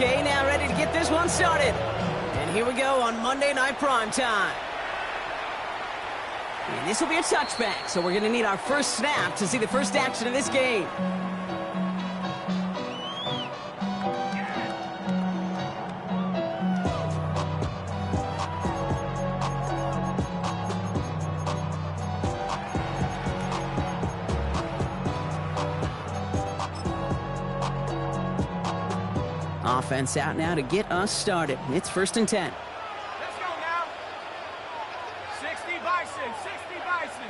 Okay, now ready to get this one started. And here we go on Monday Night Primetime. And this will be a touchback, so we're going to need our first snap to see the first action of this game. Offense out now to get us started. It's 1st and 10. Let's go now. 60 Bison, 60 Bison.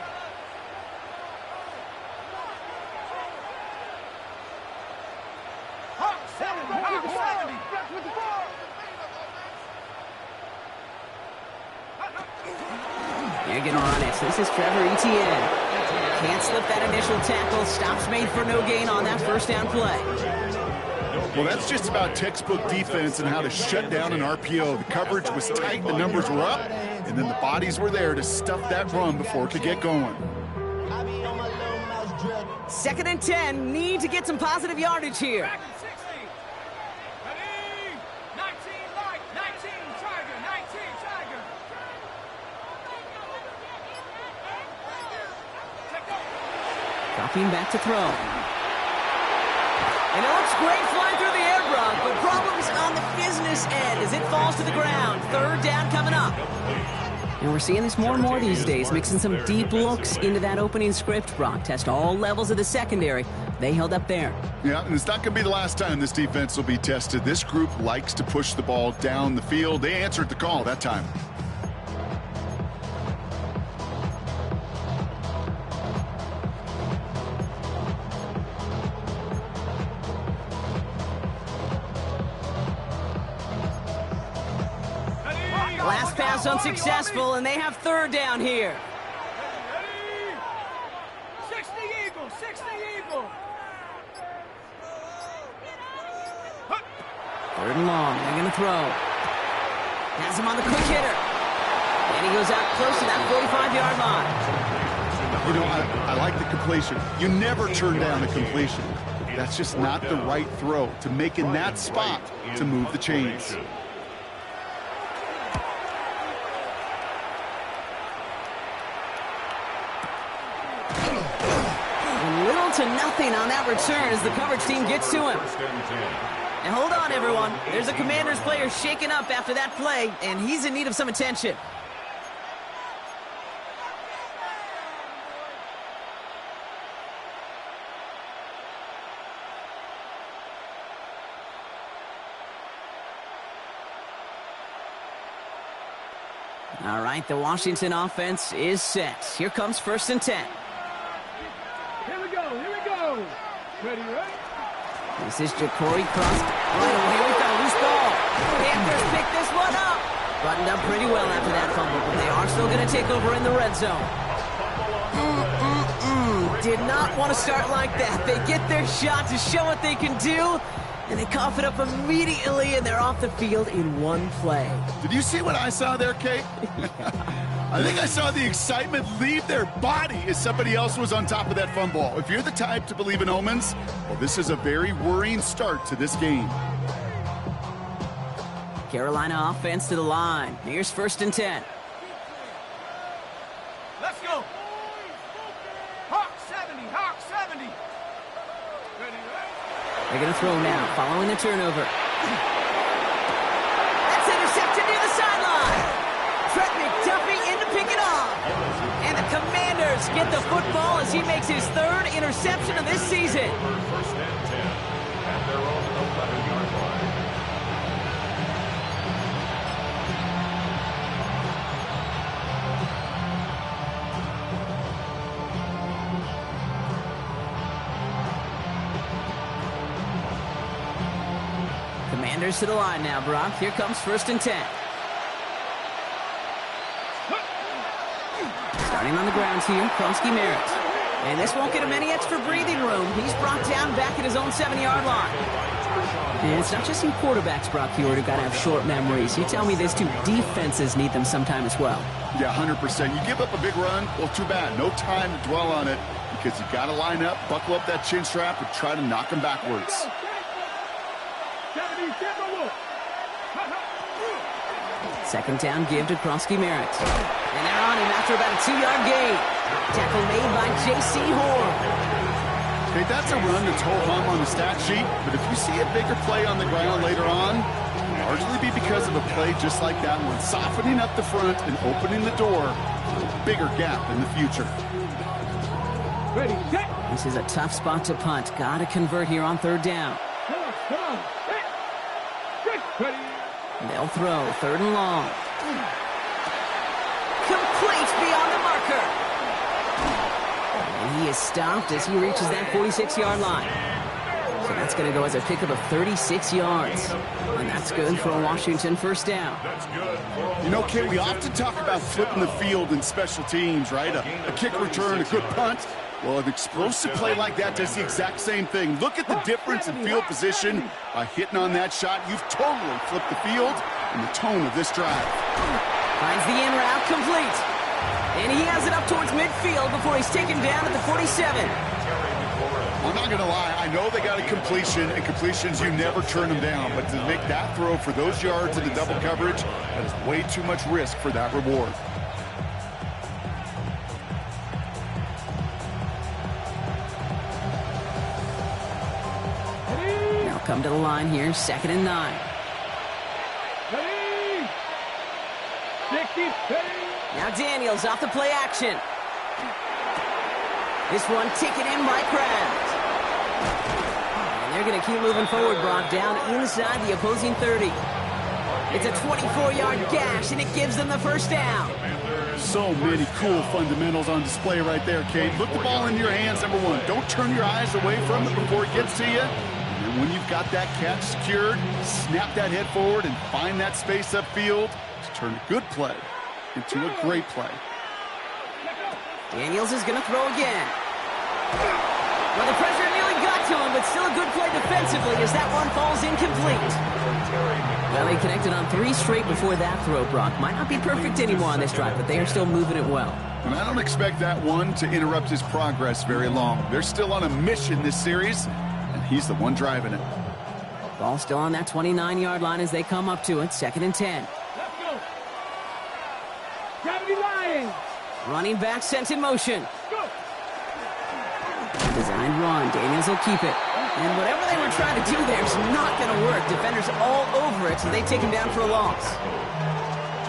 Hawk 70, Hawk 70. You're going to run it. This is Trevor Etienne. Can't slip that initial tackle. Stops made for no gain on that first down play. Well, that's just about textbook defense and how to shut down an RPO. The coverage was tight, the numbers were up, and then the bodies were there to stuff that run before it could get going. 2nd and 10. Need to get some positive yardage here. Back at 60. Ready? 19 light, 19 Tiger, 19 Tiger. Dropping back to throw. And it looks great flying through the air, Brock, but problems on the business end as it falls to the ground. 3rd down coming up. And we're seeing this more and more these days, mixing some deep looks into that opening script, Brock. Test all levels of the secondary. They held up there. Yeah, and it's not going to be the last time this defense will be tested. This group likes to push the ball down the field. They answered the call that time. Last pass unsuccessful, and they have 3rd down here. Ready? 60 Eagle, 60 Eagle. 3rd and long. They're going to throw. Has him on the quick hitter. And he goes out close to that 45-yard line. You know, I like the completion. You never turn down a completion. That's just not the right throw to make in that spot to move the chains. Little to nothing on that return as the coverage team gets to him. Now hold on, everyone. There's a Commanders player shaken up after that play, and he's in need of some attention. All right, the Washington offense is set. Here comes 1st and 10. Here we go, here we go. Ready, right? This is Ja'Cory Cross. Right away with the loose ball. Panthers pick this one up. Buttoned up pretty well after that fumble, but they are still going to take over in the red zone. Did not want to start like that. They get their shot to show what they can do, and they cough it up immediately, and they're off the field in one play. Did you see what I saw there, Kate? I think I saw the excitement leave their body as somebody else was on top of that fumble. If you're the type to believe in omens, well, this is a very worrying start to this game. Carolina offense to the line. Here's 1st and 10. Let's go. Hawk 70, Hawk 70. Ready, right? They're going to throw now, following the turnover. That's intercepted near the sideline. Trent McDuffie in to pick it off. And the Commanders get the football as he makes his 3rd interception of this season. 1st and 10 at their own 11-yard line. Commanders to the line now, Brock. Here comes 1st and 10. Starting on the ground here, Kronsky Merritt. And this won't get him any extra breathing room. He's brought down back at his own 7-yard line. And it's not just you quarterbacks, Brock Hewitt, who got to have short memories. You tell me these two defenses need them sometime as well. Yeah, 100%. You give up a big run, well, too bad. No time to dwell on it because you got to line up, buckle up that chin strap, and try to knock them backwards. 70, Second down give to Krosky Merritt. And they're on him after about a 2-yard gain. Tackle made by J.C. Horn. Okay, that's a run that's ho-hum on the stat sheet, but if you see a bigger play on the ground later on, it'll largely be because of a play just like that one, softening up the front and opening the door for a bigger gap in the future. Ready, set. This is a tough spot to punt. Got to convert here on third down. Come on, set. Good. Ready. They'll throw third and long. Complete beyond the marker. And he is stopped as he reaches that 46-yard line. So that's going to go as a pickup of 36 yards. And that's good for a Washington first down. You know, Kate, we often talk about flipping the field in special teams, right? A kick return, a good punt. Well, an explosive play like that does the exact same thing. Look at the difference in field position. By hitting on that shot, you've totally flipped the field and the tone of this drive. Finds the in route complete. And he has it up towards midfield before he's taken down at the 47. I'm not going to lie. I know they got a completion, and completions, you never turn them down. But to make that throw for those yards in the double coverage, that is way too much risk for that reward. Come to the line here, 2nd and 9. Ready. 60, ready. Now Daniels off the play action. This one taken in by Kraft. And they're going to keep moving forward, Brock, down inside the opposing 30. It's a 24-yard gash, and it gives them the first down. So many cool fundamentals on display right there, Kate. Look the ball in your hands, number one. Don't turn your eyes away from it before it gets to you. And when you've got that catch secured, snap that head forward and find that space upfield to turn a good play into a great play. Daniels is going to throw again. Well, the pressure nearly got to him, but still a good play defensively as that one falls incomplete. Well, they connected on 3 straight before that throw, Brock. Might not be perfect anymore on this drive, but they are still moving it well. And I don't expect that one to interrupt his progress very long. They're still on a mission this series, and he's the one driving it. Ball still on that 29-yard line as they come up to it, 2nd and 10. Let's go. Gravity Lions. Running back sent in motion. Go. Designed run. Daniels will keep it. And whatever they were trying to do there is not going to work. Defenders all over it, so they take him down for a loss.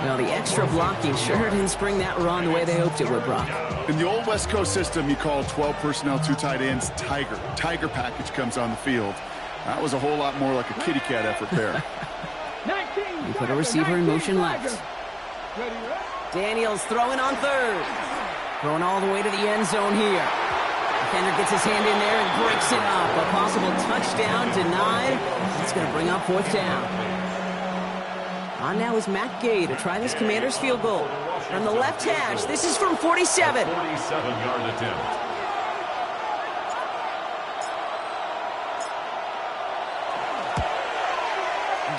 Well, the extra blocking sure didn't spring that run the way they hoped it would, Brock. In the old West Coast system, you call 12 personnel, 2 tight ends, Tiger. Tiger package comes on the field. That was a whole lot more like a kitty cat effort there. 19. They put a receiver in motion left. Ready, ready. Daniels throwing on 3rd. Throwing all the way to the end zone here. Defender gets his hand in there and breaks it up. A possible touchdown denied. That's going to bring up 4th down. On now is Matt Gay to try this Commander's field goal. From the left hash, this is from 47. 47-yard attempt.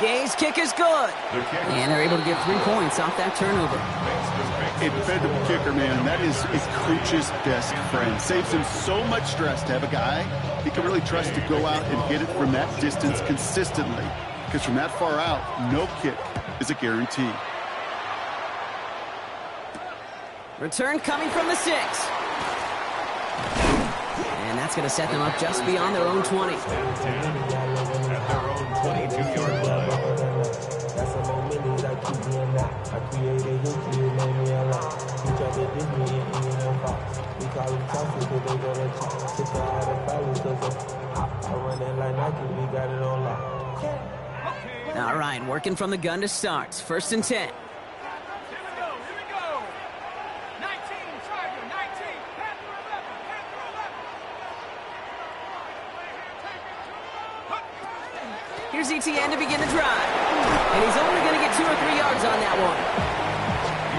Gay's kick is good. And they're able to get 3 points off that turnover. A dependable kicker, man, that is a coach's best friend. Saves him so much stress to have a guy he can really trust to go out and hit it from that distance consistently. Because from that far out, no kick is a guarantee. Return coming from the 6. And that's going to set them up just beyond their own 20. At their own 22-yard line. All right, working from the gun to start. 1st and 10. Here we go. 19, Tiger, 19. Panther 11, Panther 11. Here's ETN to begin the drive. And he's only going to get 2 or 3 yards on that one.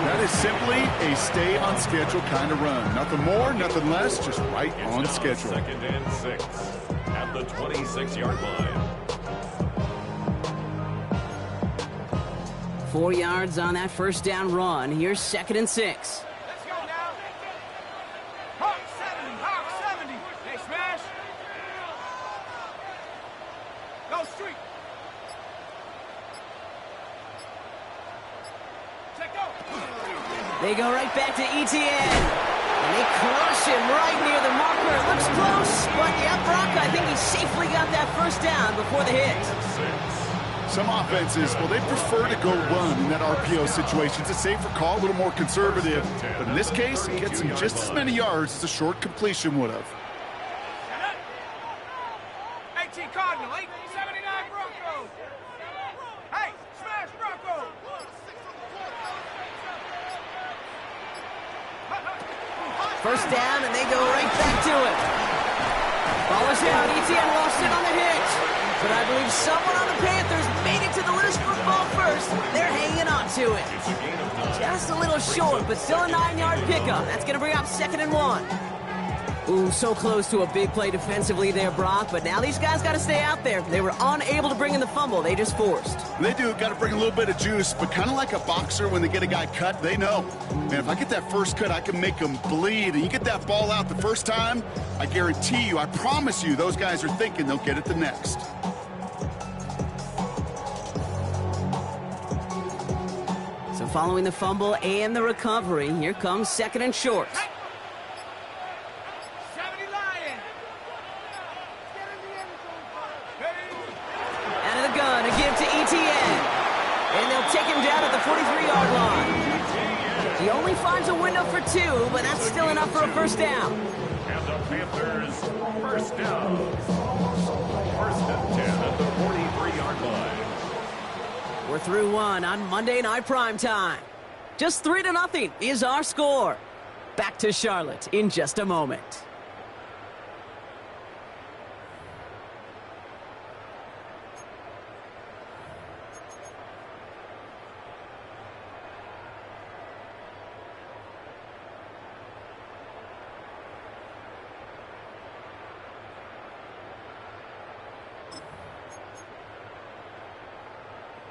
That is simply a stay on schedule kind of run. Nothing more, nothing less, just right on schedule. 2nd and 6 at the 26-yard line. 4 yards on that 1st down run. Here's 2nd and 6. Let's go now. Hawk 70, Hawk 70. They smash. Go street. They go right back to Etienne. And they crush him right near the marker. It looks close, but yeah, Brock, I think he safely got that first down before the hit. Some offenses, well, they prefer to go run in that RPO situation. It's a safer call, a little more conservative. But in this case, it gets him just as many yards as a short completion would have. 18 Cardinal, 79 Broncos. Hey, smash Broncos. First down, and they go right back to it. Ball is down. Etienne lost it on the hit. But I believe someone on the Panthers made it to the loose football first. They're hanging on to it. Just a little short, but still a 9-yard pickup. That's going to bring up 2nd and 1. Ooh, so close to a big play defensively there, Brock. But now these guys got to stay out there. They were unable to bring in the fumble. They just forced. They do. Got to bring a little bit of juice, but kind of like a boxer when they get a guy cut, they know. Man, if I get that first cut, I can make them bleed. And you get that ball out the first time, I guarantee you, I promise you, those guys are thinking they'll get it the next. So following the fumble and the recovery, here comes 2nd and short. Out of the gun, a give to Etienne. And they'll take him down at the 43-yard line. He only finds a window for 2, but that's still enough for a first down. And the Panthers, first down. 1st and 10 at the 43-yard line. We're through 1 on Monday Night Primetime. Just 3-0 is our score. Back to Charlotte in just a moment.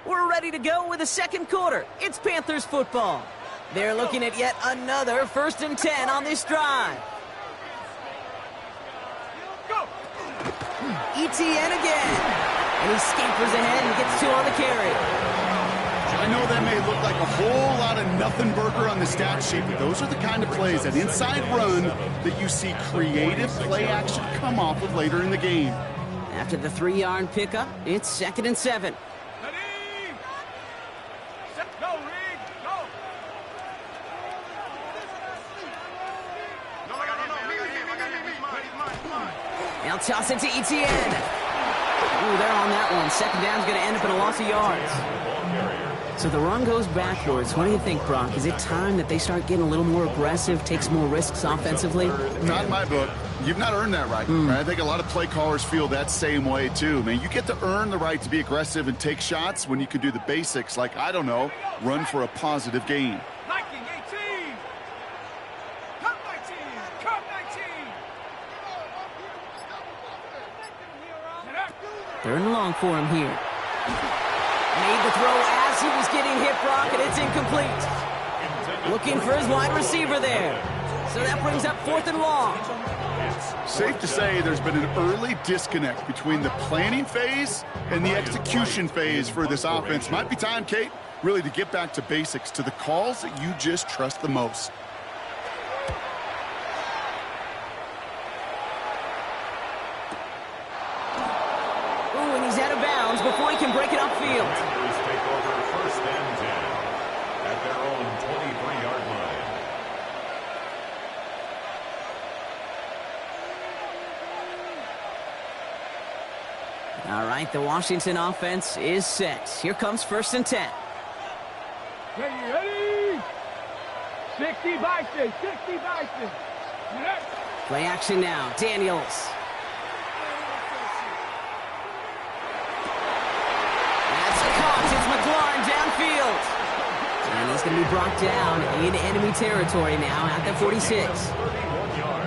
We're ready to go with the 2nd quarter. It's Panthers football. They're looking at yet another 1st and 10 on this drive. Etienne again. And he scampers ahead and gets 2 on the carry. I know that may look like a whole lot of nothing burger on the stat sheet, but those are the kind of plays, that inside run, that you see creative play action come off of later in the game. After the 3-yard pickup, it's 2nd and 7. Now toss it to Etienne. Ooh, they're on that one. 2nd down's going to end up in a loss of yards. So the run goes backwards. What do you think, Brock? Is it time that they start getting a little more aggressive, take some more risks offensively? Not in my book. You've not earned that right. I think a lot of play callers feel that same way, too. Man, you get to earn the right to be aggressive and take shots when you can do the basics, like, I don't know, run for a positive gain. 3rd and long for him here. Made the throw as he was getting hit, Brock, and it's incomplete. Looking for his wide receiver there. So that brings up 4th and long. Safe to say there's been an early disconnect between the planning phase and the execution phase for this offense. Might be time, Kate, really to get back to basics, to the calls that you just trust the most. Before he can break it upfield. Panthers take over 1st and 10 at their own 23-yard line. All right, the Washington offense is set. Here comes 1st and 10. Ready? 60 Bison, 60 Bison. Play action now. Daniels. Downfield. And he's going to be brought down in enemy territory now at the 46.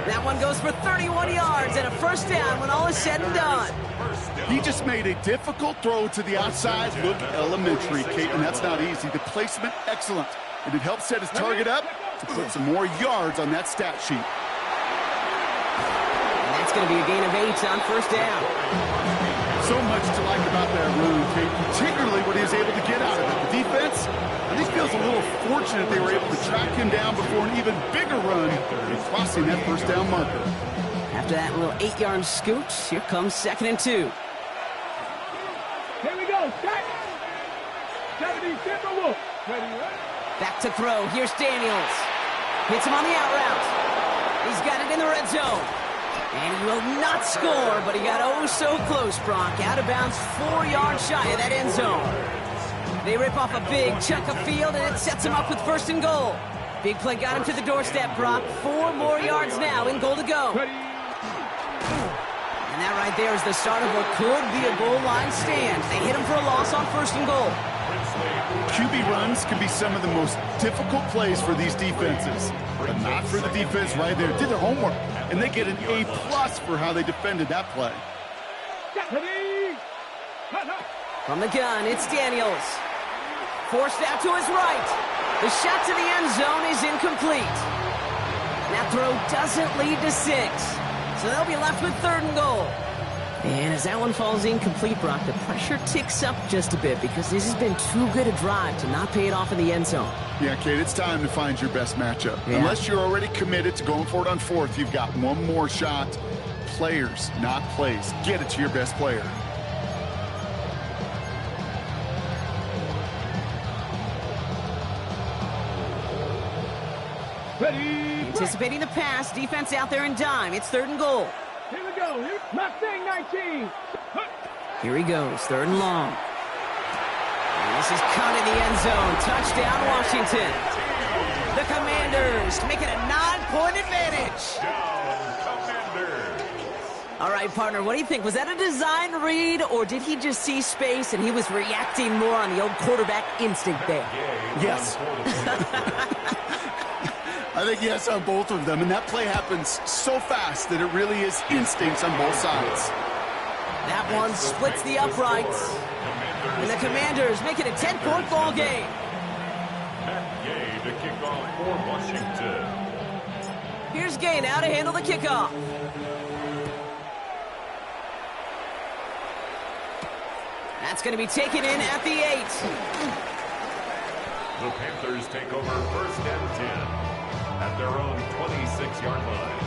That one goes for 31 yards and a first down when all is said and done. He just made a difficult throw to the outside. Look elementary, Kate, and that's not easy. The placement, excellent. And it helped set his target up to put some more yards on that stat sheet. And It's going to be a gain of 8 on first down. So much to like about that run, Kate, particularly what he was able to get out of it. The defense, I think, feels a little fortunate they were able to track him down before an even bigger run and crossing that first down marker. After that little 8-yard scoot, here comes 2nd and 2. Here we go. Set. 70 Timberwolves. Ready, ready. Back to throw. Here's Daniels. Hits him on the out route. He's got it in the red zone. And he will not score, but he got oh so close, Brock. Out of bounds 4 yards shy of that end zone. They rip off a big chunk of field, and it sets him up with 1st and goal. Big play got him to the doorstep, Brock. 4 more yards now in goal to go. And that right there is the start of what could be a goal line stand. They hit him for a loss on 1st and goal. QB runs can be some of the most difficult plays for these defenses, but not for the defense right there. Did their homework, and they get an A+ for how they defended that play. From the gun, it's Daniels. Forced out to his right. The shot to the end zone is incomplete. That throw doesn't lead to 6. So they'll be left with 3rd and goal. And as that one falls incomplete, Brock, the pressure ticks up just a bit because this has been too good a drive to not pay it off in the end zone. Yeah, Kate, it's time to find your best matchup. Yeah. Unless you're already committed to going for it on 4th, you've got one more shot. Players, not plays. Get it to your best player. Ready. Anticipating the pass, defense out there in dime. It's 3rd and goal. Here we go. Mustang 19. Here he goes, 3rd and long. And this is caught in the end zone. Touchdown, Washington. The Commanders make it a 9-point advantage. All right, partner, what do you think? Was that a design read, or did he just see space and he was reacting more on the old quarterback instinct there? Yes. I think yes on both of them, and that play happens so fast that it really is instincts on both sides. That one splits the uprights, and the Commanders make it a 10-point ball game. Gay to kick off for Washington. Here's Gay now to handle the kickoff. That's going to be taken in at the 8. The Panthers take over 1st and 10. At their own 26-yard line.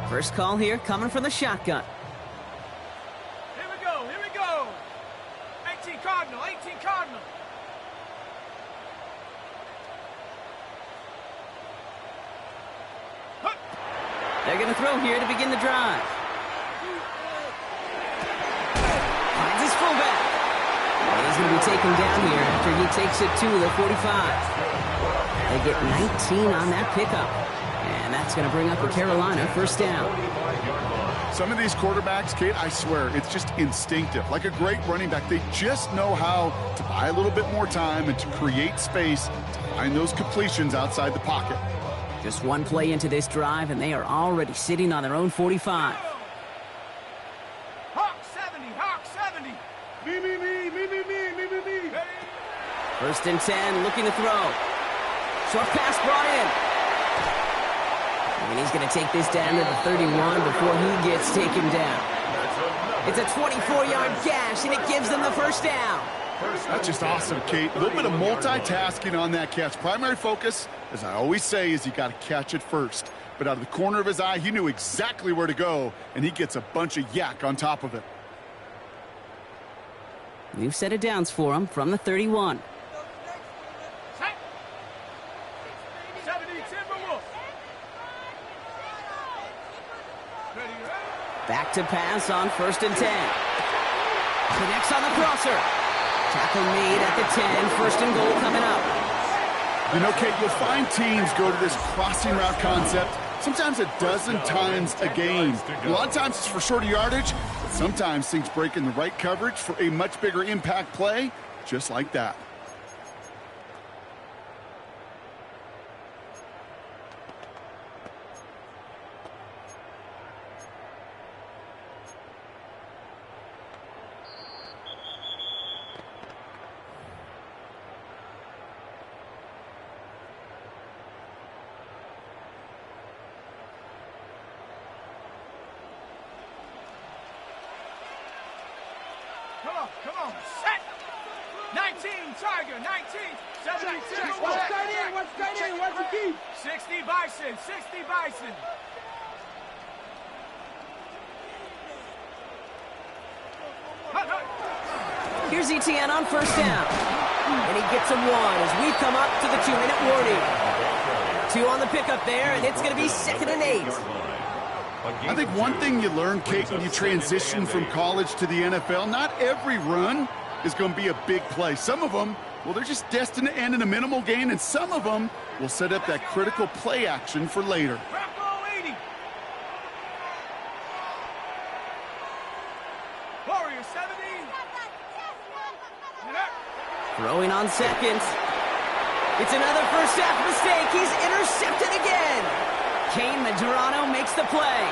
First call here coming from the shotgun. Here we go. 18 Cardinal. They're going to throw here to begin the drive. Finds his fullback. And he's going to be taken down here after he takes it to the 45. They get 19 on that pickup. And that's going to bring up a Carolina 1st down. Some of these quarterbacks, Kate, I swear, it's just instinctive. Like a great running back, they just know how to buy a little bit more time and to create space to find those completions outside the pocket. Just one play into this drive, and they are already sitting on their own 45. Hawk 70. Me. 1st and 10, looking to throw. Short pass brought in. And he's going to take this down to the 31 before he gets taken down. It's a 24-yard gash, and it gives them the 1st down. That's just awesome, Kate. A little bit of multitasking on that catch. Primary focus, as I always say, is you got to catch it first. But out of the corner of his eye, he knew exactly where to go, and he gets a bunch of yak on top of it. New set of downs for him from the 31. 70 Timberwolves. Ready. Back to pass on 1st and 10. Connects on the crosser. Tackle made at the 10. 1st and goal coming up. You know, Kate, you'll find teams go to this crossing route concept sometimes a dozen times a game. A lot of times it's for shorter yardage, but sometimes things break in the right coverage for a much bigger impact play, just like that. Come on. Set. 19, Tiger. 19. 76. One straight in, one straight in, one to keep. 60, Bison. 60, Bison. Here's ETN on first down. And he gets him one as we come up to the 2-minute warning. 2 on the pickup there, and it's going to be 2nd and 8. I think one thing you learn, Kate, when you transition from college to the NFL, not every run is going to be a big play. Some of them, well, they're just destined to end in a minimal gain, and some of them will set up that critical play action for later. Bravo 80. Warrior 70. Throwing on seconds. It's another first half mistake. He's intercepted again. Kane Medrano makes the play.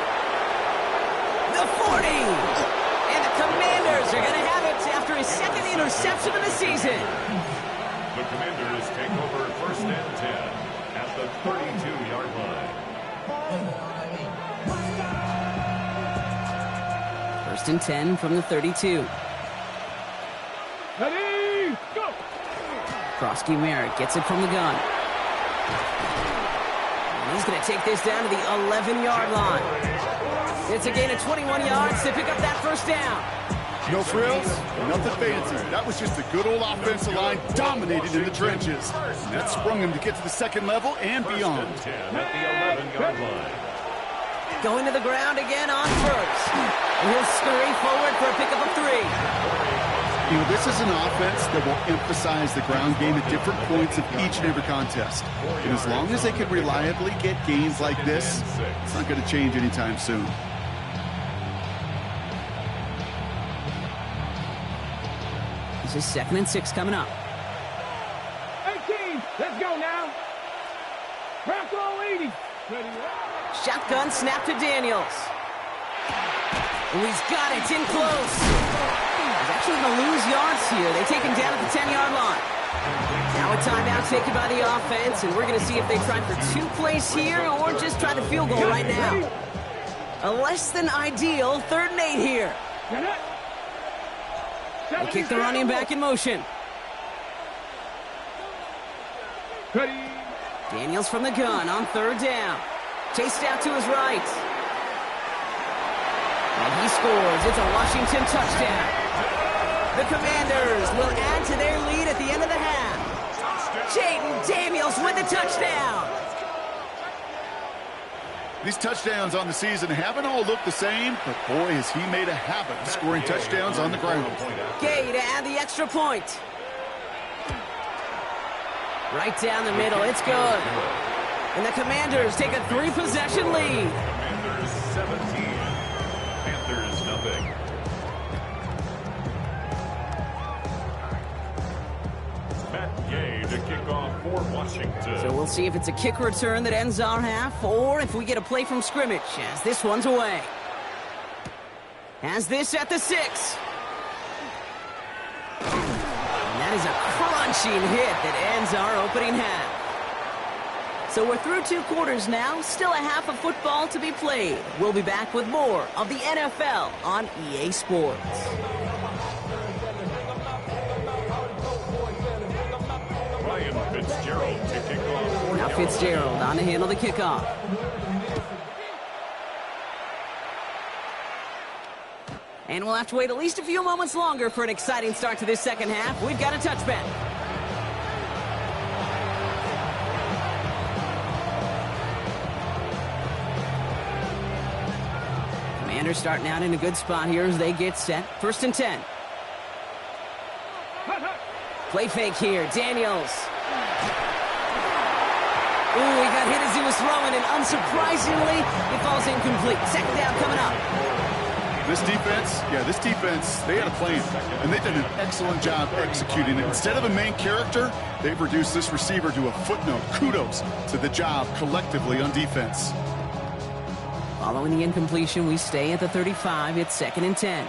The 40. And the Commanders are going to have it after his 2nd interception of the season. The Commanders take over 1st and 10 at the 32-yard line. 1st and 10 from the 32. Ready, go! Krosky Merritt gets it from the gun. And he's going to take this down to the 11-yard line. It's a gain of 21 yards to pick up that first down. No frills, nothing fancy. That was just a good old offensive line dominated in the trenches. And that sprung him to get to the 2nd level and beyond. 10 at the 11-yard line. Going to the ground again on first. And he'll scurry forward for a pickup of 3. You know, this is an offense that will emphasize the ground game at different points of each and every contest. And as long as they can reliably get gains like this, it's not going to change anytime soon. This is 2nd and 6 coming up. 18, let's go now. Bravo 80. Ready, Shotgun snap to Daniels. Oh, he's got it. It's in close. He's actually going to lose yards here. They take him down at the 10-yard line. Now a timeout taken by the offense, and we're going to see if they try for 2 plays here or just try the field goal right now. A less than ideal 3rd and 8 here. They kick the running back in motion. Ready. Daniels from the gun on 3rd down. Chased out to his right. And he scores. It's a Washington touchdown. The Commanders will add to their lead at the end of the half. Jaden Daniels with the touchdown. These touchdowns on the season haven't all looked the same, but boy, has he made a habit of scoring touchdowns on the ground. Gay to add the extra point. Right down the middle. It's good. And the Commanders take a 3-possession lead. Commanders 17, Panthers nothing. Matt Gay to kick off for Washington. So we'll see if it's a kick return that ends our half or if we get a play from scrimmage as this one's away. Has this at the 6. And that is a crunching hit that ends our opening half. So we're through 2 quarters now, still a half of football to be played. We'll be back with more of the NFL on EA Sports. Ryan Fitzgerald to kick off. Now Fitzgerald on to handle the kickoff. And we'll have to wait at least a few moments longer for an exciting start to this 2nd half. We've got a touchback. Commanders starting out in a good spot here as they get set. 1st and 10. Play fake here. Daniels. Ooh, he got hit as he was throwing, and unsurprisingly, it falls incomplete. 2nd down coming up. This defense, they had a plan, and they did an excellent job executing it. Instead of a main character, they've reduced this receiver to a footnote. Kudos to the job collectively on defense. Following the incompletion, we stay at the 35. It's 2nd and 10.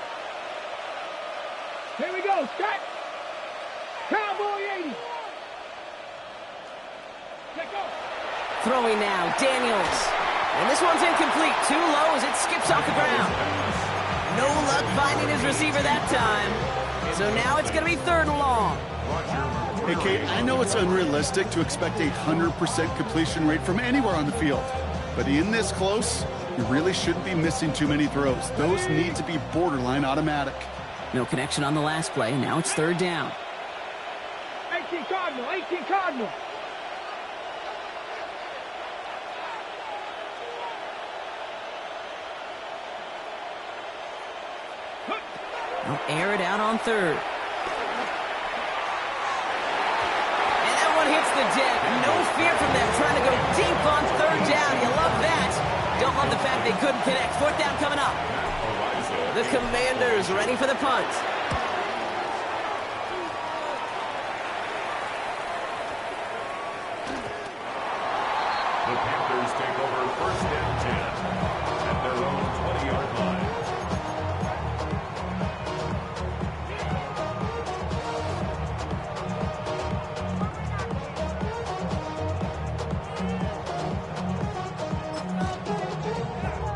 Here we go. Stack. Cowboy 80. Let go. Throwing now, Daniels. And this one's incomplete. Too low as it skips off the ground. No luck finding his receiver that time. So now it's going to be 3rd and long. Hey, Kate, I know it's unrealistic to expect a 100% completion rate from anywhere on the field. But in this close, you really shouldn't be missing too many throws. Those need to be borderline automatic. No connection on the last play. Now it's 3rd down. 18 Cardinal, 18 Cardinal. They'll air it out on 3rd. And that one hits the deck. No fear from them trying to go deep on 3rd down. You love that. Don't love the fact they couldn't connect. 4th down coming up. The Commanders ready for the punt. The Panthers take over 1st and 10 at their own 20-yard line.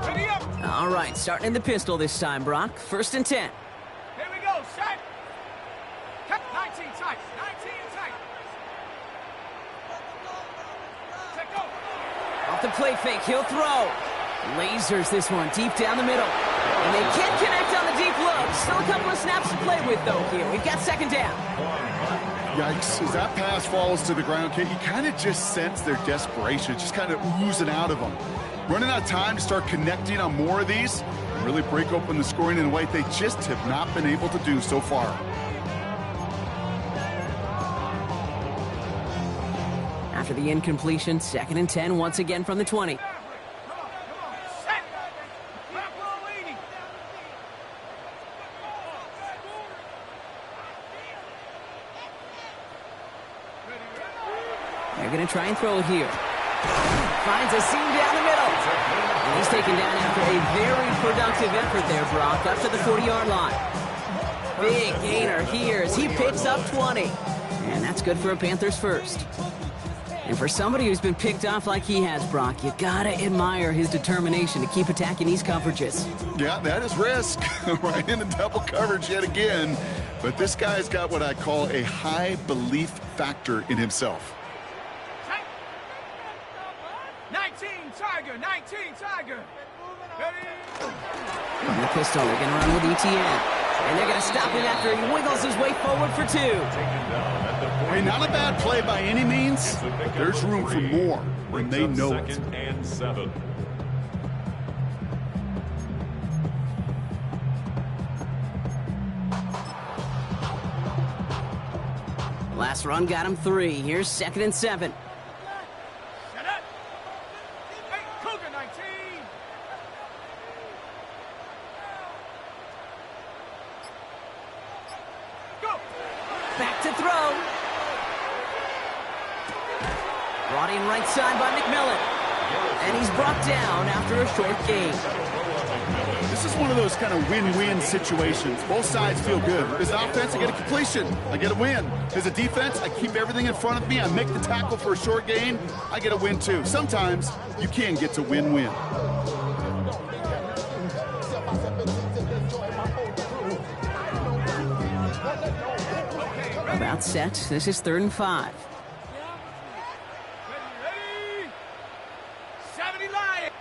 Ready up. All right, starting in the pistol this time, Brock. 1st and 10. Here we go. Set. 19 tight. 19 tight. Check go. Off the play fake, he'll throw. Lasers this one deep down the middle. And they can't connect on the deep look. Still a couple of snaps to play with, though, here. We've got 2nd down. Yikes, as that pass falls to the ground, Kate, you kind of just sense their desperation. It's just kind of oozing out of them. Running out of time to start connecting on more of these and really break open the scoring in a way they just have not been able to do so far. After the incompletion, 2nd and 10 once again from the 20. Come on. Set. Buffalo leading. They're going to try and throw it here. Finds a seam down the middle. And he's taken down after a very productive effort there, Brock, up to the 40-yard line. Big gainer here as he picks up 20. And that's good for a Panthers first. And for somebody who's been picked off like he has, Brock, you gotta admire his determination to keep attacking these coverages. Yeah, that is risk. Right into double coverage yet again. But this guy's got what I call a high belief factor in himself. 19 Tiger. 19 Tiger. Ready. From the pistol, they're gonna run with ETN. And they're gonna stop him after he wiggles his way forward for 2. Hey, not a bad play by any means, but there's room for more when they know it. 2nd and 7. Last run got him 3. Here's 2nd and 7. Set up. Hey, Cougar 19. Go. Back to throw. Brought in right side by McMillan. And he's brought down after a short gain. This is one of those kind of win-win situations. Both sides feel good. As an offense, I get a completion. I get a win. As a defense, I keep everything in front of me. I make the tackle for a short gain. I get a win, too. Sometimes you can get to win-win. About set. This is 3rd and 5. Ready. 70 Lion.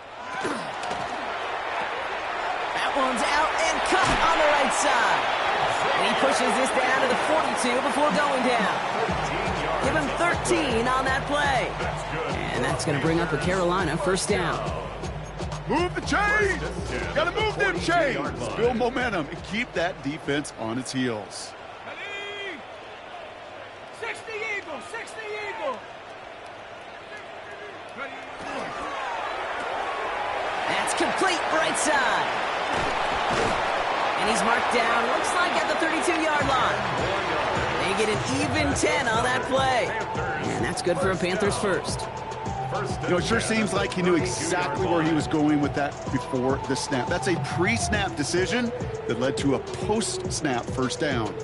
That one's out and cut on the right side. And he pushes this down to the 42 before going down. Give him 13 on that play. And that's going to bring up a Carolina 1st down. Move the chains! Got to move them chains! Build momentum and keep that defense on its heels. Ready. 60 Eagle. 60 Eagle. Ready. That's complete right side. And he's marked down, looks like at the 32-yard line. They get an even 10 on that play. And that's good for a Panthers first. You know, it sure seems like he knew exactly where he was going with that before the snap. That's a pre-snap decision that led to a post-snap 1st down.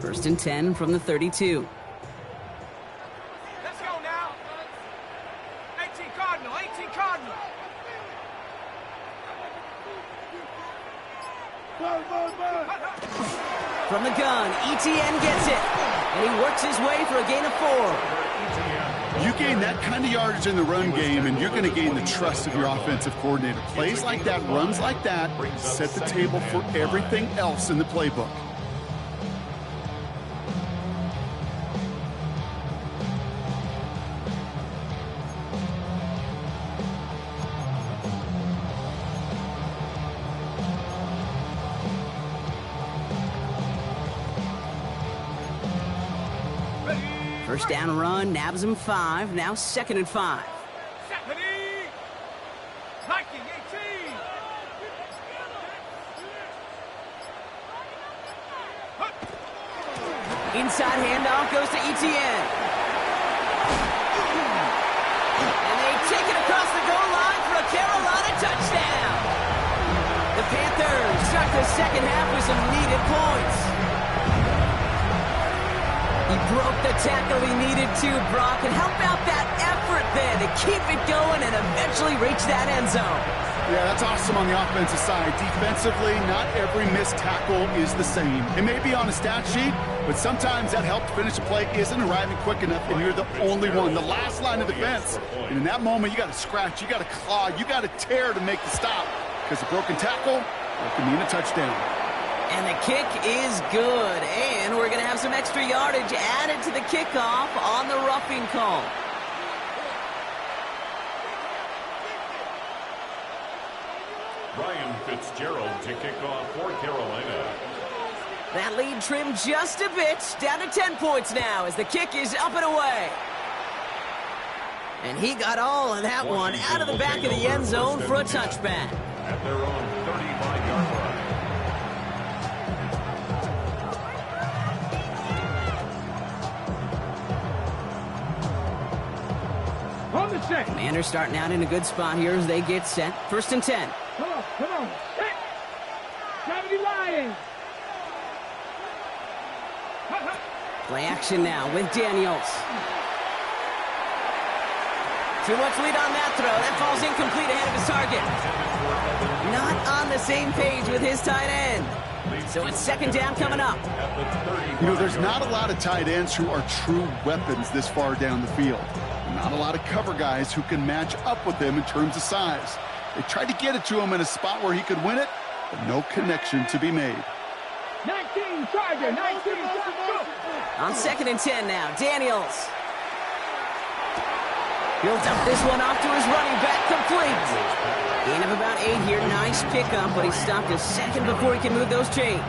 First and 10 from the 32. Let's go now. 18 Cardinal. 18 Cardinal. From the gun, ETN gets it. And he works his way for a gain of 4. You gain that kind of yardage in the run game, and you're going to gain the trust of your offensive coordinator. Plays like that, runs like that, set the table for everything else in the playbook. First down run, nabs him 5, now 2nd and 5. Ready? Viking 18. Inside handoff goes to ETN. And they take it across the goal line for a Carolina touchdown. The Panthers start the second half with some needed points. He broke the tackle he needed to, Brock. And how about that effort there to keep it going and eventually reach that end zone? Yeah, that's awesome on the offensive side. Defensively, not every missed tackle is the same. It may be on a stat sheet, but sometimes that help to finish a play isn't arriving quick enough, and you're the only one, the last line of defense. And in that moment, you got to scratch, you got to claw, you got to tear to make the stop, because a broken tackle, that can mean a touchdown. And the kick is good. And we're going to have some extra yardage added to the kickoff on the roughing call. Ryan Fitzgerald to kick off for Carolina. That lead trimmed just a bit, down to 10 points now as the kick is up and away. And he got all of that one out of the back of the end zone for a touchback. At their own 35-yard line. On the set. Commanders starting out in a good spot here as they get set. 1st and 10. Come on. Set. Gravity Lions. Play action now with Daniels. Too much lead on that throw. That falls incomplete ahead of his target. Not on the same page with his tight end. So it's 2nd down coming up. You know, there's not a lot of tight ends who are true weapons this far down the field. Not a lot of cover guys who can match up with him in terms of size. They tried to get it to him in a spot where he could win it, but no connection to be made. 19 Charger, 19 On 2nd and 10 now, Daniels. He'll dump this one off to his running back, complete. Gain of about 8 here, nice pickup, but he stopped a second before he can move those chains.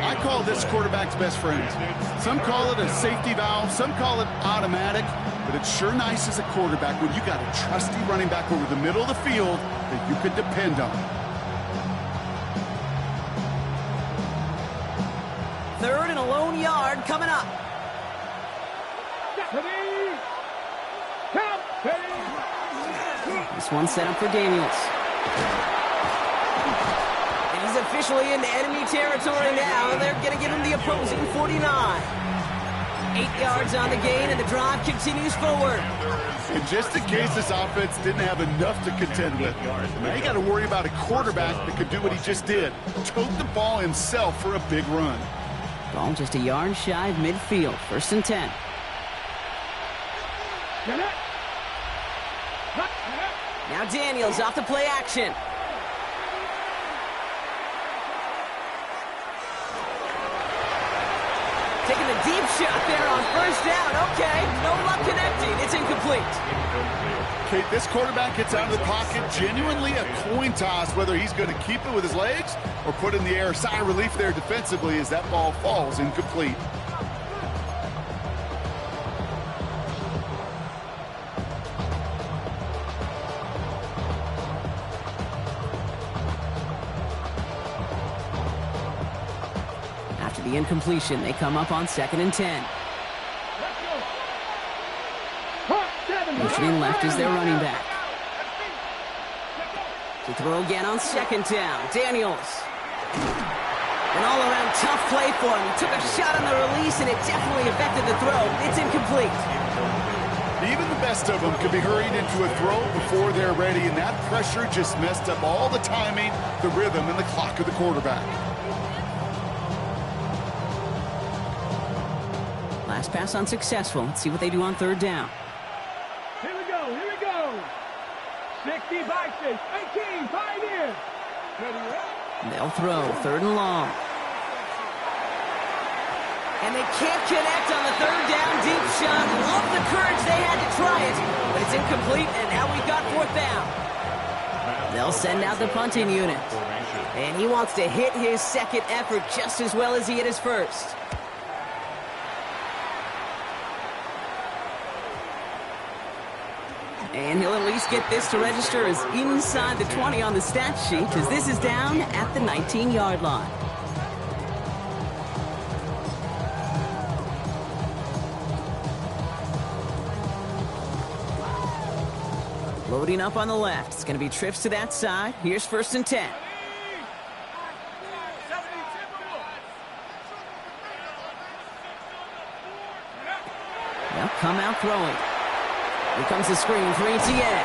I call this quarterback's best friend. Some call it a safety valve, some call it automatic, but it's sure nice as a quarterback when you got a trusty running back over the middle of the field that you could depend on. 3rd and a lone yard coming up. Ready. Count. Ready. This one set up for Daniels. And he's officially into enemy territory now. They're going to give him the opposing 49. 8 yards on the gain, and the drive continues forward. And just in case this offense didn't have enough to contend with, now you got to worry about a quarterback that could do what he just did. Tote the ball himself for a big run. Ball just a yard shy of midfield. 1st and 10. Now Daniels off the play action. Taking the deep shot there on 1st down. Okay, no luck connecting. It's incomplete. Kate, this quarterback gets out of the pocket, genuinely a coin toss whether he's going to keep it with his legs or put it in the air. Sigh of relief there defensively as that ball falls incomplete. After the incompletion, they come up on 2nd and 10. Motioning left is their running back. To throw again on 2nd down. Daniels. An all-around tough play for him. He took a shot on the release, and it definitely affected the throw. It's incomplete. Even the best of them could be hurried into a throw before they're ready, and that pressure just messed up all the timing, the rhythm, and the clock of the quarterback. Last pass unsuccessful. Let's see what they do on third down. Here we go, here we go. 60 Vikings, 18, Pioneers. They'll throw third and long. And they can't connect on the third down deep shot. Love the courage they had to try it, but it's incomplete, and now we've got fourth down. They'll send out the punting unit. And he wants to hit his second effort just as well as he hit his first. And he'll at least get this to register as inside the 20 on the stat sheet, as this is down at the 19-yard line. Loading up on the left. It's going to be trips to that side. Here's first and 10. They'll come out throwing. Here comes the screen for ETN.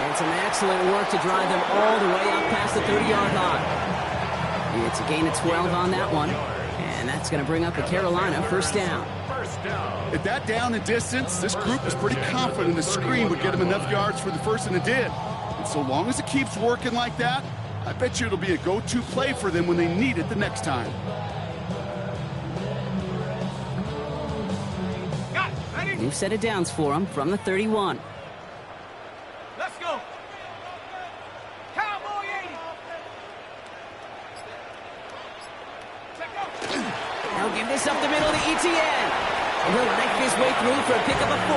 And some excellent work to drive them all the way up past the 30-yard line. It's a gain of 12 on that one. And that's going to bring up a Carolina first down. At that down and distance, this group was pretty confident the screen would get them enough yards for the first, and it did. And so long as it keeps working like that, I bet you it'll be a go-to play for them when they need it the next time. New set of downs for them from the 31. Let's go. Cowboy 80. Now give this up the middle to ETN. And he'll knife his way through for a pickup of 4.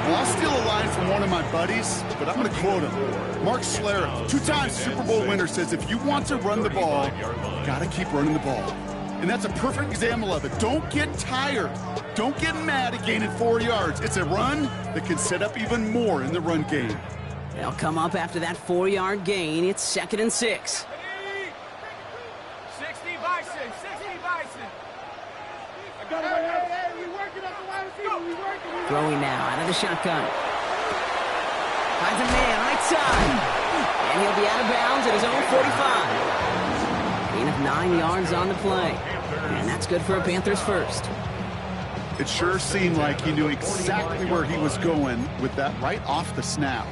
Well, I'll steal a line from one of my buddies, but I'm going to quote him. Mark Schlereth, 2-time Super Bowl winner, says if you want to run the ball, you got to keep running the ball. And that's a perfect example of it. Don't get tired. Don't get mad at gaining 4 yards. It's a run that can set up even more in the run game. They'll come up after that 4-yard gain. It's second and 6. 60 Bison, 60 Bison. Hey, we working up the wide receiver, we working. Throwing now out of the shotgun. Finds a man right side. And he'll be out of bounds at his own 45. Gain of 9 yards on the play. And that's good for a Panthers first. It sure seemed like he knew exactly where he was going with that right off the snap.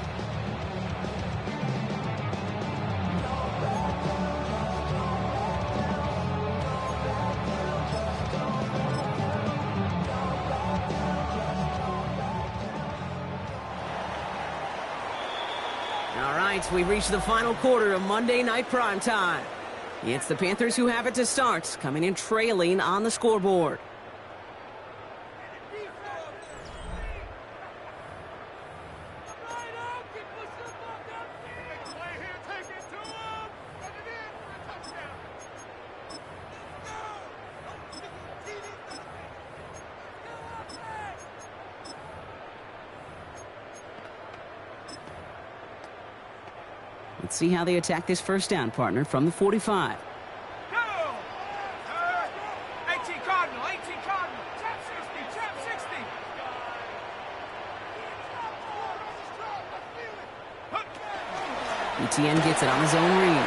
All right, we've reached the final quarter of Monday Night Primetime. It's the Panthers who have it to start, coming in trailing on the scoreboard. Let's see how they attack this first down, partner, from the 45. Go! 18 Cardinal, 18 Cardinal. Trap 60, trap 60. ETN gets it on his own read.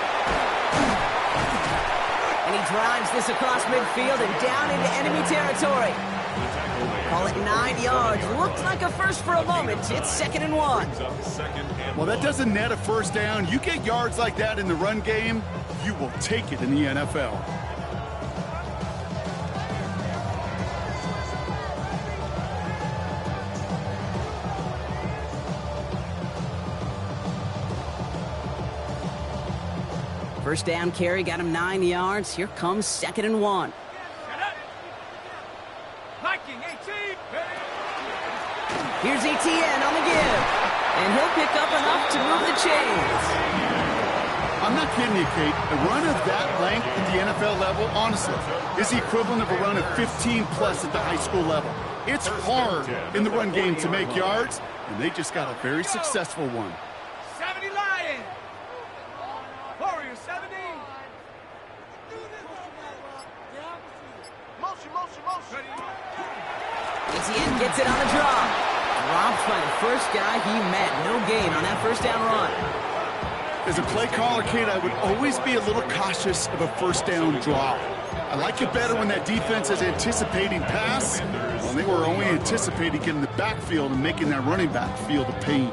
And he drives this across midfield and down into enemy territory. Call it 9 yards. Looked like a first for a moment. It's second and 1. Well, that doesn't net a first down. You get yards like that in the run game, you will take it in the NFL. First down carry got him 9 yards. Here comes second and 1. Viking 18. Here's ETN on the give. And he'll pick up enough to move the chains. I'm not kidding you, Kate. A run of that length at the NFL level, honestly, is the equivalent of a run of 15-plus at the high school level. It's hard in the run game to make yards, and they just got a very successful one. 70 Lions. Warriors 70. Motion, motion, motion. Etienne gets it on the drop. Dropped by the first guy he met. No gain on that first down run. As a play caller, Kate, I would always be a little cautious of a first down draw. I like it better when that defense is anticipating pass. Well, they were only anticipating getting the backfield and making that running back feel the pain.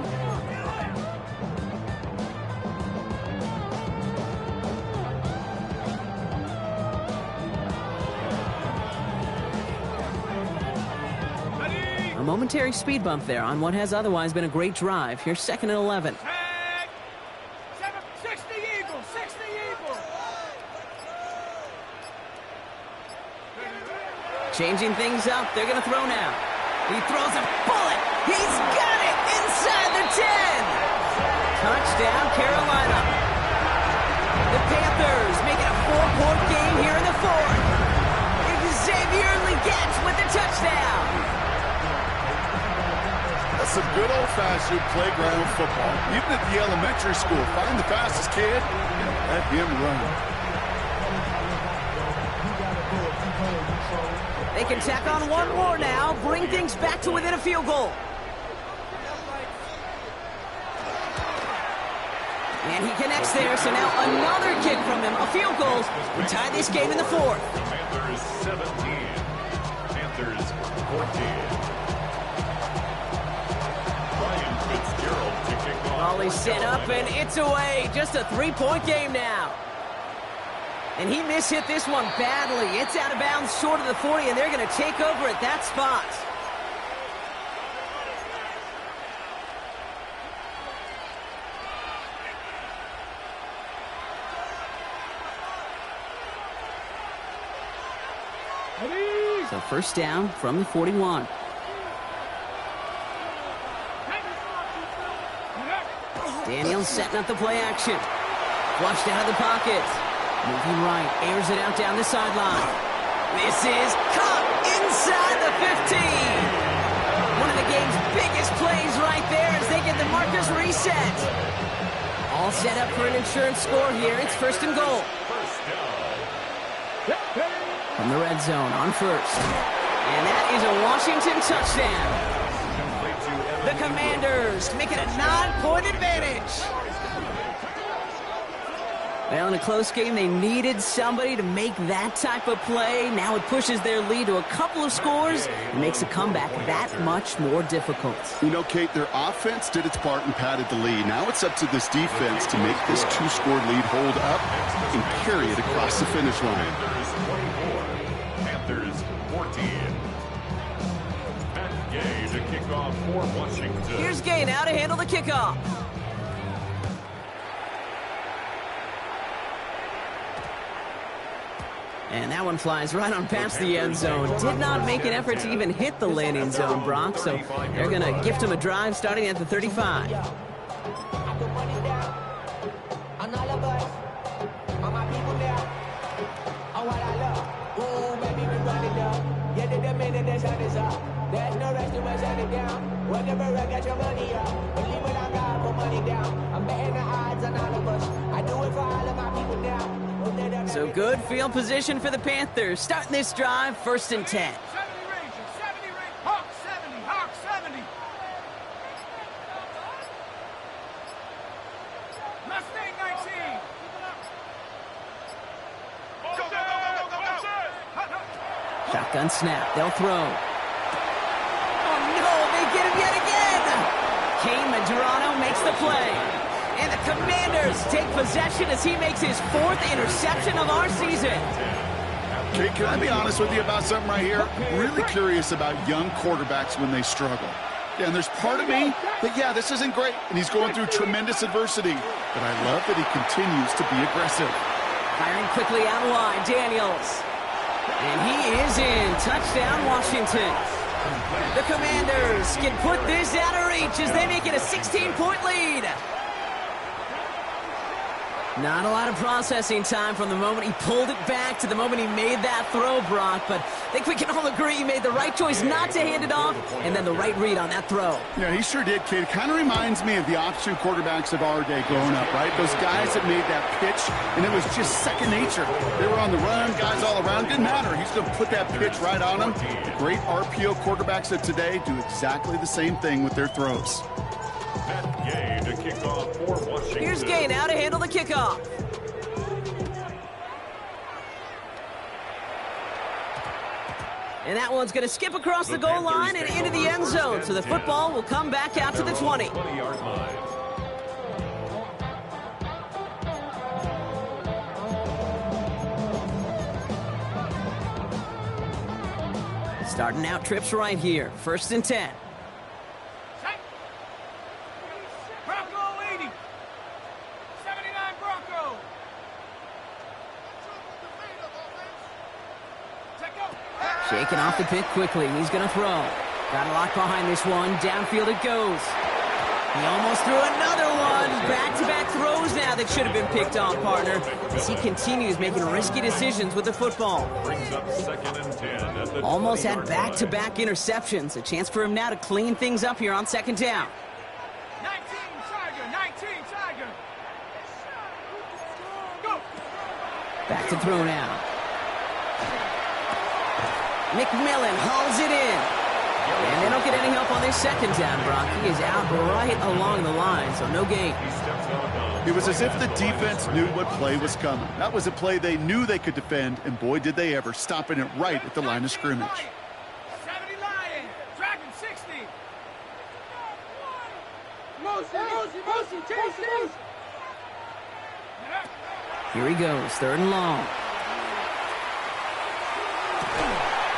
A momentary speed bump there on what has otherwise been a great drive. Here's 2nd and 11. Tag. 60 Eagles. 60 Eagles. Changing things up. They're going to throw now. He throws a bullet. He's got it inside the 10. Touchdown, Carolina. The Panthers make it a 4-point game here in the 4th. Xavier Legette with the touchdown. That's some good old-fashioned playground football. Even at the elementary school, find the fastest kid and let him run. They can tack on one more now, bring things back to within a field goal. And he connects there, so now another kick from him. A field goal to tie this game in the 4th. Panthers 17. Panthers 14. Volley set up, and it's away. Just a 3-point game now. And he mishit this one badly. It's out of bounds short of the 40, and they're going to take over at that spot. So first down from the 41. Daniels setting up the play action. Flushed out of the pocket. Moving right, airs it out down the sideline. This is caught inside the 15. One of the game's biggest plays right there as they get the markers reset. All set up for an insurance score here. It's 1st and goal. From the red zone on 1st. And that is a Washington touchdown. The Commanders make it a 9-point advantage. Well, in a close game, they needed somebody to make that type of play. Now it pushes their lead to a couple of scores and makes a comeback that much more difficult. You know, Kate, their offense did its part and padded the lead. Now it's up to this defense to make this 2-score lead hold up and carry it across the finish line. Panthers 14. Gay to kick off for Washington. Here's Gay now to handle the kickoff. And that one flies right on past the end zone. Did not make an effort to even hit the landing zone, Brock. So they're going to gift him a drive starting at the 35. There's no rest to shut it down. Whatever I get your money up. Believe what I got, put money down. I'm betting the odds on all of us. I do it for all of my people now. So good field position for the Panthers. Starting this drive, 1st and 10. 70 Rangers, 70 Rangers. Hawk 70, Hawk 70. Mustang 19. Go, go, go, go, go, go, go. Shotgun snap, they'll throw. Get him yet again. Kane Medrano makes the play. And the Commanders take possession as he makes his 4th interception of our season. Kate, can I be honest with you about something right here? Really curious about young quarterbacks when they struggle. Yeah, and there's part of me that, yeah, this isn't great, and he's going through tremendous adversity. But I love that he continues to be aggressive. Firing quickly out wide, Daniels. And he is in. Touchdown, Washington. The Commanders can put this out of reach as they make it a 16-point lead. Not a lot of processing time from the moment he pulled it back to the moment he made that throw, Brock. But I think we can all agree he made the right choice not to hand it off, and then the right read on that throw. Yeah, he sure did, kid. It kind of reminds me of the option quarterbacks of our day growing up, right? Those guys that made that pitch, and it was just second nature. They were on the run, guys all around. Didn't matter. He's going to put that pitch right on them. The great RPO quarterbacks of today do exactly the same thing with their throws. Gay to kick off for Washington. Here's Gay now to handle the kickoff. And that one's going to skip across the goal line and into the end zone. So the football will come back out to the 20. 20-yard line. Starting out trips right here. 1st and 10. Set. Bronco 80. 79 Bronco. Set go. Shaking off the pick quickly. He's going to throw. Got a lock behind this one. Downfield it goes. He almost threw another one. Back-to-back throws now that should have been picked off, partner, as he continues making risky decisions with the football. Brings up 2nd and 10 at the Almost had 20-yard line. back-to-back interceptions. A chance for him now to clean things up here on 2nd down. 19 Tiger. 19 Tiger. Go. Back to throw now. McMillan hauls it in. And they don't get any help on this 2nd down, Brock. He is out right along the line, so no gain. He steps out of bounds. It was as if the defense knew what play was coming. That was a play they knew they could defend, and boy, did they ever, stopping it right at the line of scrimmage. 70 Lion. Dragon 60. Motion, chase. Here he goes, 3rd and long.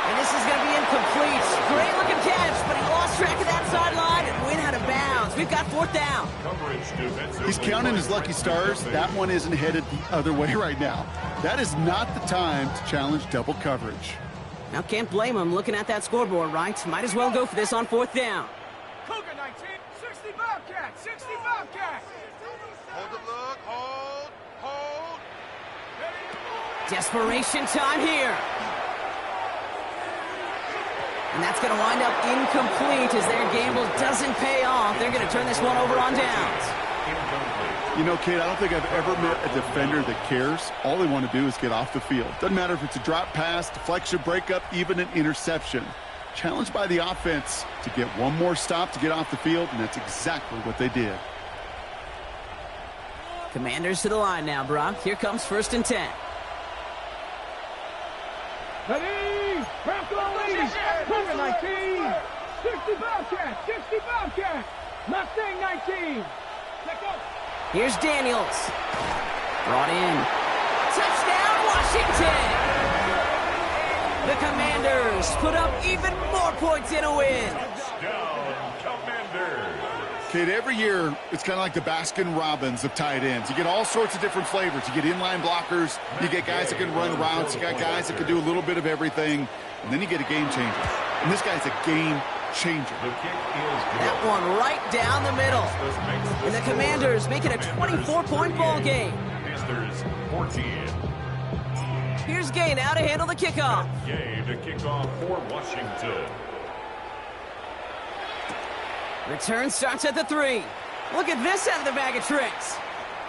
And this is going to be incomplete. Great looking catch, but he lost track of that sideline and went out of bounds. We've got 4th down. Coverage defensively. He's counting his lucky stars. That one isn't headed the other way right now. That is not the time to challenge double coverage. Now, can't blame him looking at that scoreboard, right? Might as well go for this on 4th down. Cougar 19. 60 Bobcat. 60 Bobcat. Hold the look. Hold. Desperation time here. And that's going to wind up incomplete as their gamble doesn't pay off. They're going to turn this one over on downs. You know, kid, I don't think I've ever met a defender that cares. All they want to do is get off the field. Doesn't matter if it's a drop pass, deflection, breakup, even an interception. Challenged by the offense to get one more stop to get off the field, and that's exactly what they did. Commanders to the line now, Brock. Here comes 1st and 10. Ready? Bronco 80. Cougar 19. 60 Bobcat. 60 Bobcat. Mustang 19. Let go. Here's Daniels. Brought in. Touchdown, Washington! The Commanders put up even more points in a win. Down, Commanders. Kid, every year, it's kind of like the Baskin-Robbins of tight ends. You get all sorts of different flavors. You get inline blockers. You get guys that can run routes. You got guys that can do a little bit of everything. And then you get a game changer. And this guy's a game changer. The kick is That one right down the middle. And the Commanders make it a 24-point ball game. Panthers 14. Here's Gay now to handle the kickoff. Gay to kick off for Washington. Return starts at the 3. Look at this out of the bag of tricks.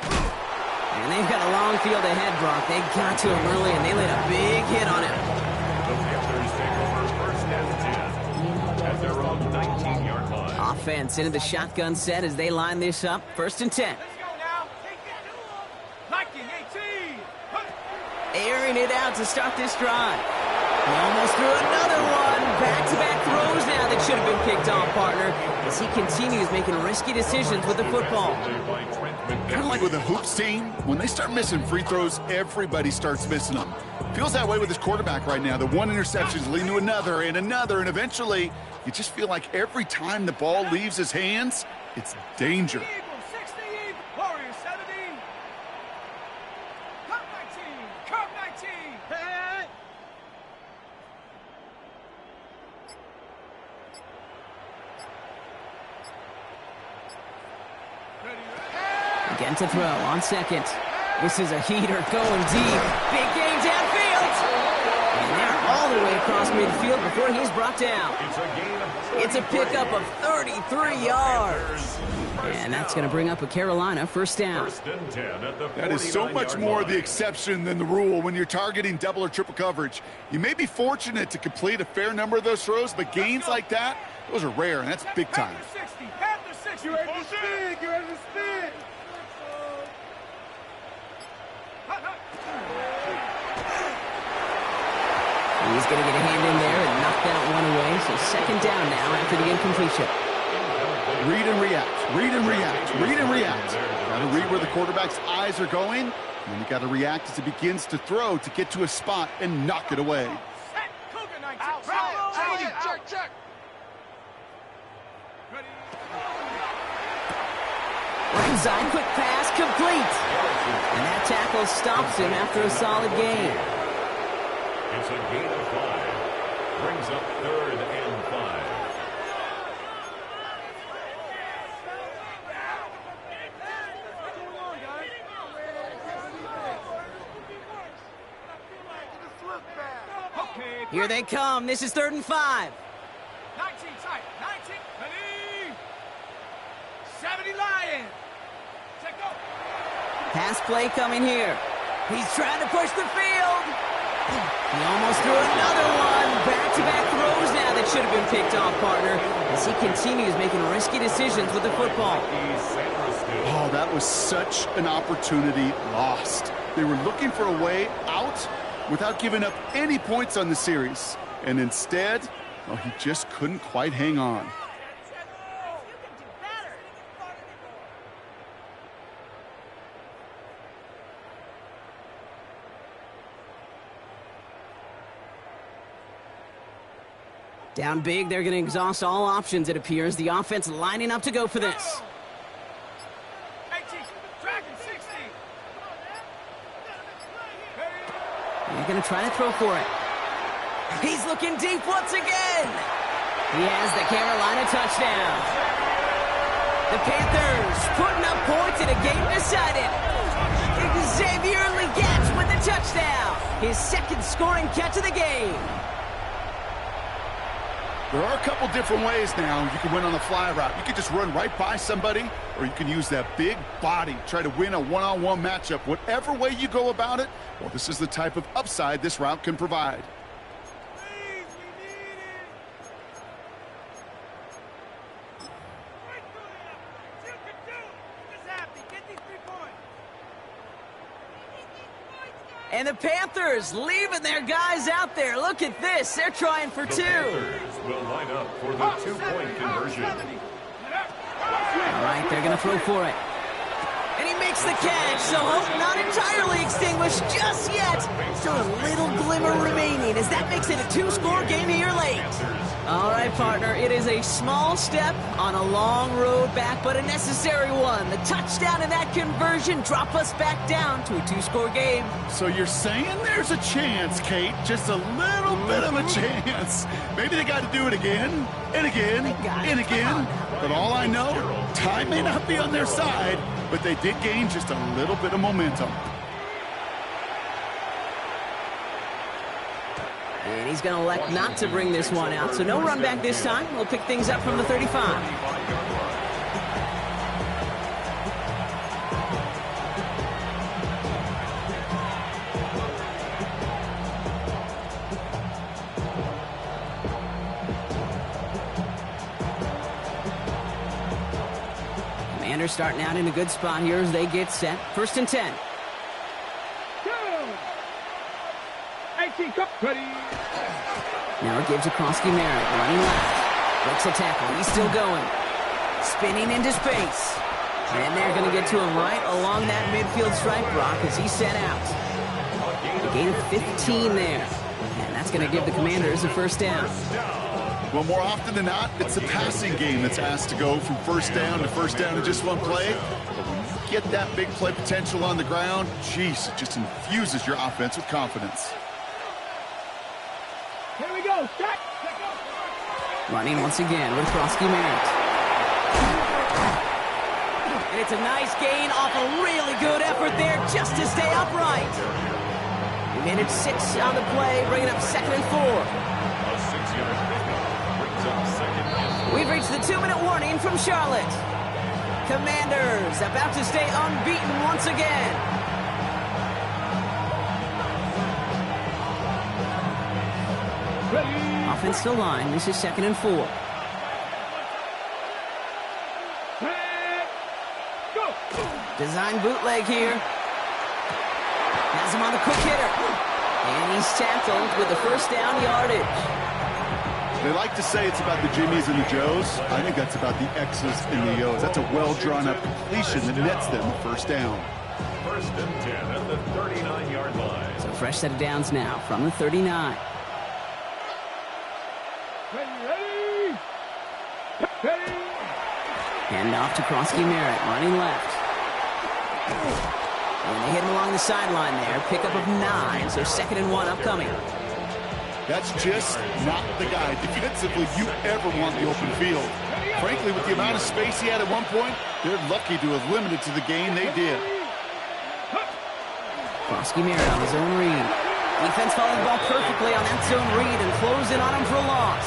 And they've got a long field ahead, Brock. They got to him early, and they laid a big hit on him. The Panthers take over 1st and 10 at their own 19-yard line. Offense into the shotgun set as they line this up. 1st and 10. Let's go now. Viking 18. Airing it out to start this drive. He almost threw another one. Back-to-back throws now that should have been picked off, partner, as he continues making risky decisions with the football. Kind of like with a hoops team, when they start missing free throws, everybody starts missing them. Feels that way with his quarterback right now. The one interception leading to another, and eventually you just feel like every time the ball leaves his hands, it's danger. Eagle 60. Warrior 70. Cup 19. Cup 19. Hey. Again to throw on 2nd. This is a heater going deep. Big game downfield. And they're all the way across midfield before he's brought down. It's a pickup of 33 yards. And that's going to bring up a Carolina first down. That is so much more the exception than the rule when you're targeting double or triple coverage. You may be fortunate to complete a fair number of those throws, but gains like that, those are rare, and that's big time. Panther 60, Panther 60. You're ready to spin, you're ready to spin. He's going to get a hand in there and knock that one away. So second down now after the incompletion. Read and react, read and react, read and react. Got to read where the quarterback's eyes are going, and you got to react as he begins to throw to get to a spot and knock it away. Set, Cougar 19. Check, check. Ready. Right side, quick pass, complete. And that tackle stops him after a solid gain. It's a gain of 5. Brings up 3rd and 5. Here they come. This is 3rd and 5. 19 tight. 19. Ready. 70 Lions. Check go. Pass play coming here. He's trying to push the field. He almost threw another one. Back-to-back throws now that should have been picked off, partner, as he continues making risky decisions with the football. Oh, that was such an opportunity lost. They were looking for a way out without giving up any points on the series. And instead, well, he just couldn't quite hang on. Down big, they're going to exhaust all options, it appears. The offense lining up to go for this. 18. Dragon 60. They're going to try to throw for it. He's looking deep once again. He has the Carolina touchdown. The Panthers putting up points in a game decided. Xavier Legette with the touchdown. His second scoring catch of the game. There are a couple different ways now. You can win on the fly route. You can just run right by somebody, or you can use that big body, try to win a one-on-one matchup. Whatever way you go about it, well, this is the type of upside this route can provide. Please, we need it. Right through the uprights. You can do it. Just happy. Get these 3 points. And the Panthers leaving their guys out there. Look at this. They're trying for 2. Will line up for the 2-point conversion. All right, they're going to throw for it. And he makes the catch, so hope not entirely extinguished just yet. Still a little glimmer remaining as that makes it a 2-score game here late. All right, partner, it is a small step on a long road back, but a necessary one. The touchdown and that conversion drop us back down to a 2-score game. So you're saying there's a chance, Kate, just a little bit of a chance. Maybe they got to do it again and again and again. But all I know, time may not be on their side, but they did gain just a little bit of momentum. And he's going to elect not to bring this one out, so no run back this time. We'll pick things up from the 35. Commanders starting out in a good spot here as they get set. 1st and 10. 18, ready. Now it gives across Merritt, running left. Breaks a tackle. He's still going. Spinning into space. And they're going to get to him right along that midfield stripe, Brock, as he set out. A gain of 15 there. And that's going to give the Commanders a 1st down. Well, more often than not, it's the passing game that's asked to go from 1st down to 1st down in just one play. But when you get that big play potential on the ground, geez, it just infuses your offense with confidence. Here we go. Shot. Running once again with Krosky Merritt. And It's a nice gain off a really good effort there just to stay upright. We managed 6 on the play, bringing up 2nd and 4. A 6-yard pickup brings up 2nd and 4. We've reached the 2-minute warning from Charlotte. Commanders about to stay unbeaten once again. Offensive line, this is 2nd and 4. Design bootleg here. Has him on the quick hitter. And he's tackled with the first down yardage. They like to say it's about the Jimmies and the Joes. I think that's about the X's and the O's. That's a well-drawn-up completion that nets them the first down. 1st and 10 at the 39-yard line. So fresh set of downs now from the 39. Ready? Ready? Hand off to Krosky Merritt, running left. And they hit him along the sideline there. Pickup of 9, so 2nd and 1 upcoming. That's just not the guy defensively you ever want in the open field. Frankly, with the amount of space he had at one point, they're lucky to have limited to the gain they did. Krosky Merritt on his own read. Defense followed the ball perfectly on that zone read and closed in on him for a loss.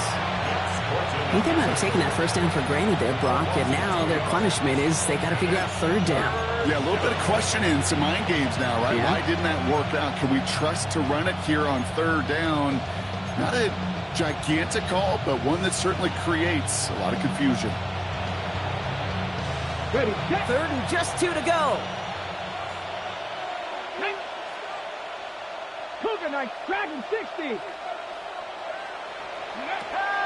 I think they might have taken that first down for granted there, Brock, and now their punishment is they got to figure out 3rd down. Yeah, a little bit of questioning, some mind games now, right? Yeah. Why didn't that work out? Can we trust to run it here on 3rd down? Not a gigantic call, but one that certainly creates a lot of confusion. Ready? 3rd and just 2 to go. Cougar Knight, Dragon 60.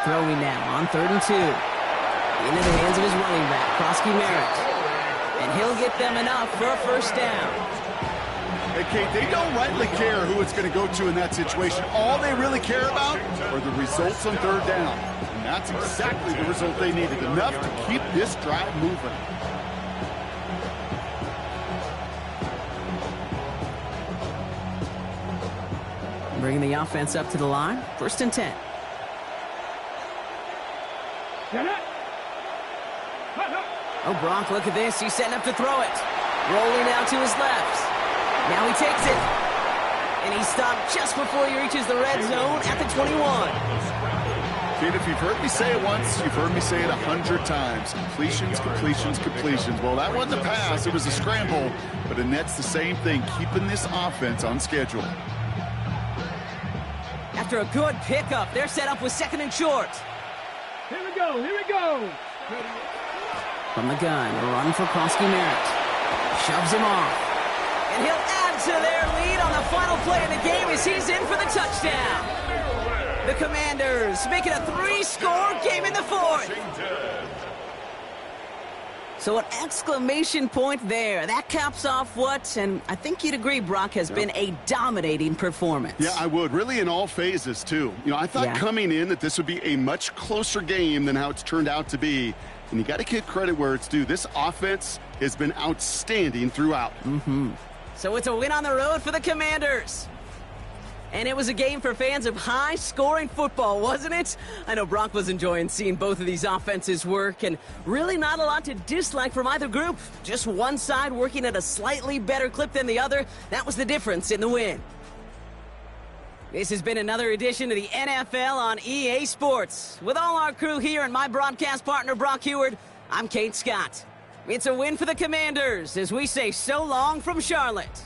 Throwing now on 3rd and 2. Into the hands of his running back, Krosky Merritt. And he'll get them enough for a first down. Hey, Kate, they don't rightly care who it's going to go to in that situation. All they really care about are the results on 3rd down. And that's exactly the result they needed, enough to keep this drive moving. Bringing the offense up to the line. 1st and 10. Oh, Brock, look at this. He's setting up to throw it. Rolling out to his left. Now he takes it. And he stopped just before he reaches the red zone at the 21. Kid, if you've heard me say it once, you've heard me say it 100 times. Completions, completions, completions. Well, that wasn't a pass. It was a scramble. But it nets the same thing, keeping this offense on schedule. After a good pickup, they're set up with 2nd and short. Here we go, here we go. From the gun, a run for Krosky Merritt. Shoves him off. And he'll add to their lead on the final play of the game as he's in for the touchdown. The Commanders make it a 3-score game in the 4th. So an exclamation point there. That caps off what, and I think you'd agree, Brock, has been a dominating performance. Yeah, I would. Really in all phases, too. You know, I thought coming in that this would be a much closer game than how it's turned out to be. And you got to give credit where it's due. This offense has been outstanding throughout. So it's a win on the road for the Commanders. And it was a game for fans of high-scoring football, wasn't it? I know Brock was enjoying seeing both of these offenses work, and really not a lot to dislike from either group. Just one side working at a slightly better clip than the other. That was the difference in the win. This has been another edition of the NFL on EA Sports. With all our crew here and my broadcast partner, Brock Heward, I'm Kate Scott. It's a win for the Commanders as we say so long from Charlotte.